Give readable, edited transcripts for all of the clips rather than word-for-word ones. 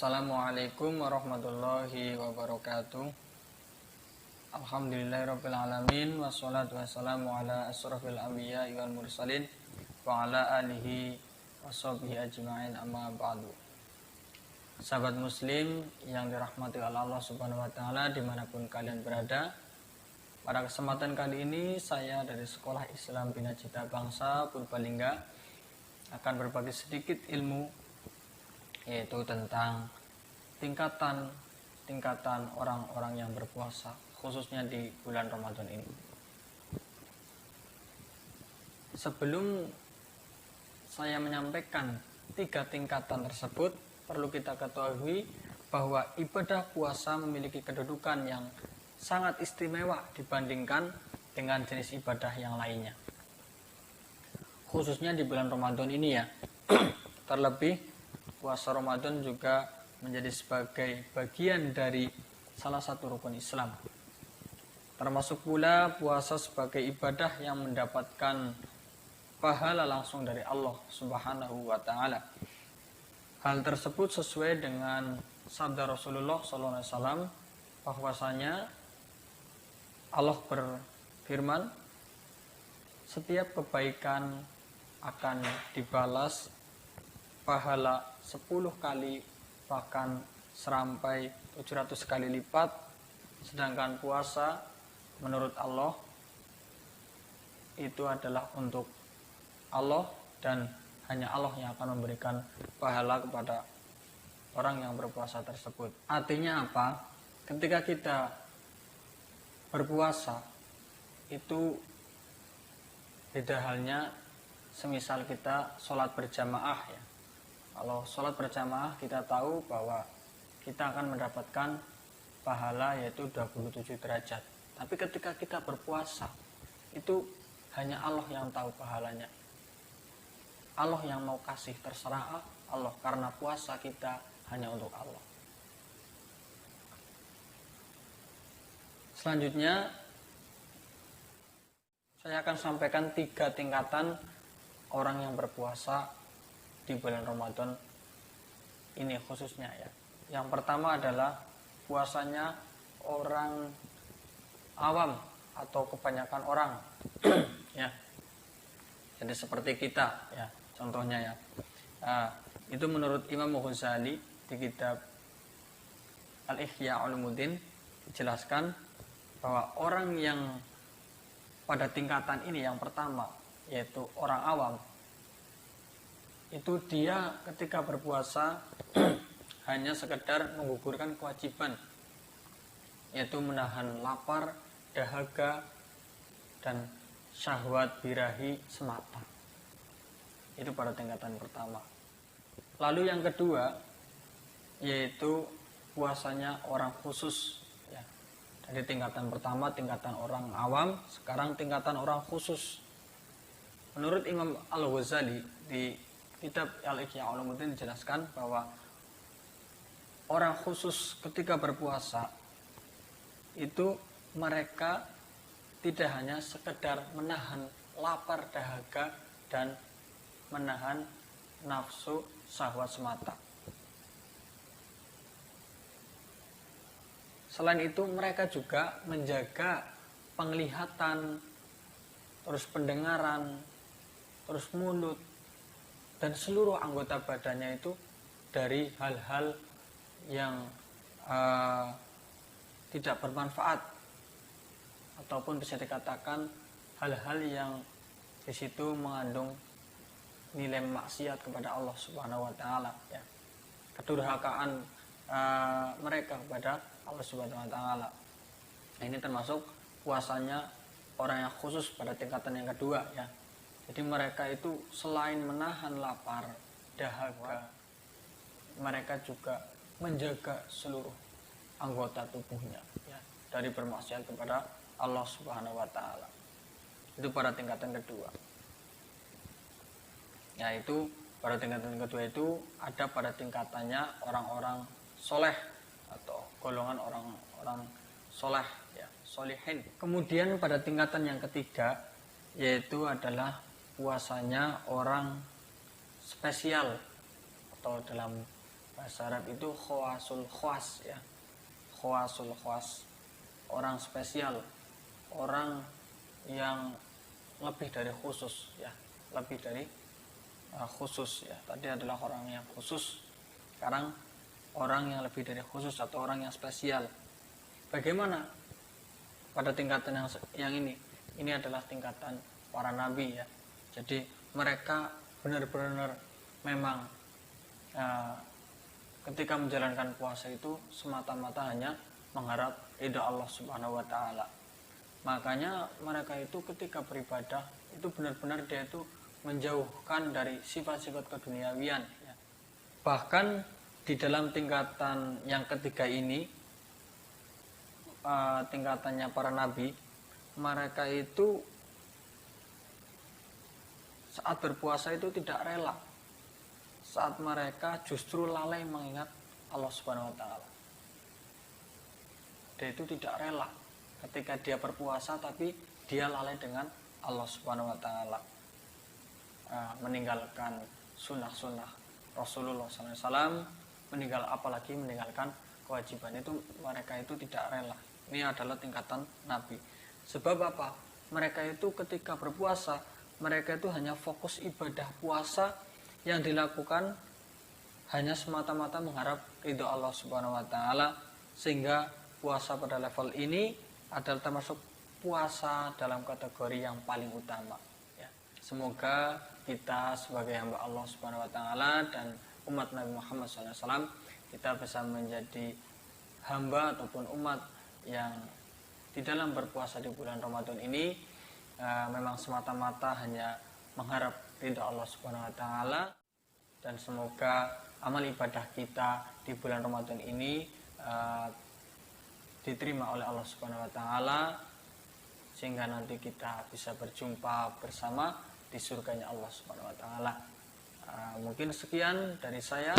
Assalamualaikum warahmatullahi wabarakatuh. Alhamdulillahirabbil alamin wassalatu wassalamu ala asrofil anbiya'i wal mursalin wa ala alihi washabbihi ajma'in, amma ba'du. Sahabat muslim yang dirahmati oleh Allah Subhanahu wa taala dimanapun kalian berada, pada kesempatan kali ini saya dari Sekolah Islam Bina Cita Bangsa Purbalingga akan berbagi sedikit ilmu, yaitu tentang tingkatan orang-orang yang berpuasa, khususnya di bulan Ramadan ini. Sebelum saya menyampaikan 3 tingkatan tersebut, perlu kita ketahui bahwa ibadah puasa memiliki kedudukan yang sangat istimewa dibandingkan dengan jenis ibadah yang lainnya, khususnya di bulan Ramadan ini ya. Terlebih puasa Ramadan juga menjadi sebagai bagian dari salah satu rukun Islam. Termasuk pula puasa sebagai ibadah yang mendapatkan pahala langsung dari Allah Subhanahu wa taala. Hal tersebut sesuai dengan sabda Rasulullah SAW bahwasanya Allah berfirman, setiap kebaikan akan dibalas pahala 10 kali, bahkan sampai 700 kali lipat. Sedangkan puasa menurut Allah itu adalah untuk Allah, dan hanya Allah yang akan memberikan pahala kepada orang yang berpuasa tersebut. Artinya apa? Ketika kita berpuasa itu beda halnya semisal kita sholat berjamaah ya. Kalau sholat berjamaah kita tahu bahwa kita akan mendapatkan pahala yaitu 27 derajat. Tapi ketika kita berpuasa itu hanya Allah yang tahu pahalanya. Allah yang mau kasih, terserah Allah, karena puasa kita hanya untuk Allah. Selanjutnya saya akan sampaikan 3 tingkatan orang yang berpuasa di bulan Ramadan ini khususnya ya. Yang pertama adalah puasanya orang awam atau kebanyakan orang ya. Jadi seperti kita ya, contohnya ya. Itu menurut Imam Ghazali di kitab Al-Ihya Ulumuddin dijelaskan bahwa orang yang pada tingkatan ini yang pertama, yaitu orang awam, itu dia ketika berpuasa hanya sekedar menggugurkan kewajiban, yaitu menahan lapar, dahaga, dan syahwat birahi semata. Itu pada tingkatan pertama. Lalu yang kedua, yaitu puasanya orang khusus ya. Dari tingkatan pertama tingkatan orang awam, sekarang tingkatan orang khusus. Menurut Imam Al-Ghazali di kitab Al-Ihya Ulumuddin dijelaskan bahwa orang khusus ketika berpuasa itu mereka tidak hanya sekedar menahan lapar, dahaga, dan menahan nafsu syahwat semata. Selain itu mereka juga menjaga penglihatan, terus pendengaran, terus mulut, dan seluruh anggota badannya itu dari hal-hal yang tidak bermanfaat, ataupun bisa dikatakan hal-hal yang di situ mengandung nilai maksiat kepada Allah Subhanahu wa taala ya. Kedurhakaan mereka kepada Allah Subhanahu wa taala. Nah, ini termasuk puasanya orang yang khusus pada tingkatan yang kedua ya. Jadi mereka itu selain menahan lapar, dahaga, mereka juga menjaga seluruh anggota tubuhnya ya, dari bermaksiat kepada Allah Subhanahu wa taala. Itu pada tingkatan kedua. Ya, itu pada tingkatan kedua itu ada pada tingkatannya orang-orang soleh atau golongan orang-orang soleh ya, solihin. Kemudian pada tingkatan yang ketiga yaitu adalah puasanya orang spesial, atau dalam Bahasa Arab itu khawasul khas ya. Khawasul khas, orang spesial, orang yang lebih dari khusus ya, lebih dari khusus ya. Tadi adalah orang yang khusus, sekarang orang yang lebih dari khusus atau orang yang spesial. Bagaimana pada tingkatan yang ini? Ini adalah tingkatan para nabi ya. Jadi mereka benar-benar memang ketika menjalankan puasa itu semata-mata hanya mengharap ridha Allah Subhanahu wa taala. Makanya mereka itu ketika beribadah itu benar-benar dia itu menjauhkan dari sifat-sifat keduniawian ya. Bahkan di dalam tingkatan yang ketiga ini, tingkatannya para nabi, mereka itu saat berpuasa itu tidak rela, saat mereka justru lalai mengingat Allah Subhanahu wa taala. Dia itu tidak rela ketika dia berpuasa tapi dia lalai dengan Allah Subhanahu wa taala, meninggalkan sunnah-sunnah Rasulullah SAW, apalagi meninggalkan kewajiban, itu mereka itu tidak rela. Ini adalah tingkatan nabi. Sebab apa? Mereka itu ketika berpuasa, mereka itu hanya fokus ibadah puasa yang dilakukan hanya semata-mata mengharap ridho Allah Subhanahu wa taala, sehingga puasa pada level ini adalah termasuk puasa dalam kategori yang paling utama ya. Semoga kita sebagai hamba Allah Subhanahu wa taala dan umat Nabi Muhammad SAW, kita bisa menjadi hamba ataupun umat yang di dalam berpuasa di bulan Ramadan ini memang semata-mata hanya mengharap ridha Allah Subhanahu wa taala, dan semoga amal ibadah kita di bulan Ramadan ini diterima oleh Allah Subhanahu wa taala, sehingga nanti kita bisa berjumpa bersama di surganya Allah Subhanahu wa taala. Mungkin sekian dari saya,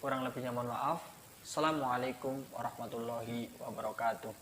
kurang lebihnya mohon maaf. Assalamualaikum warahmatullahi wabarakatuh.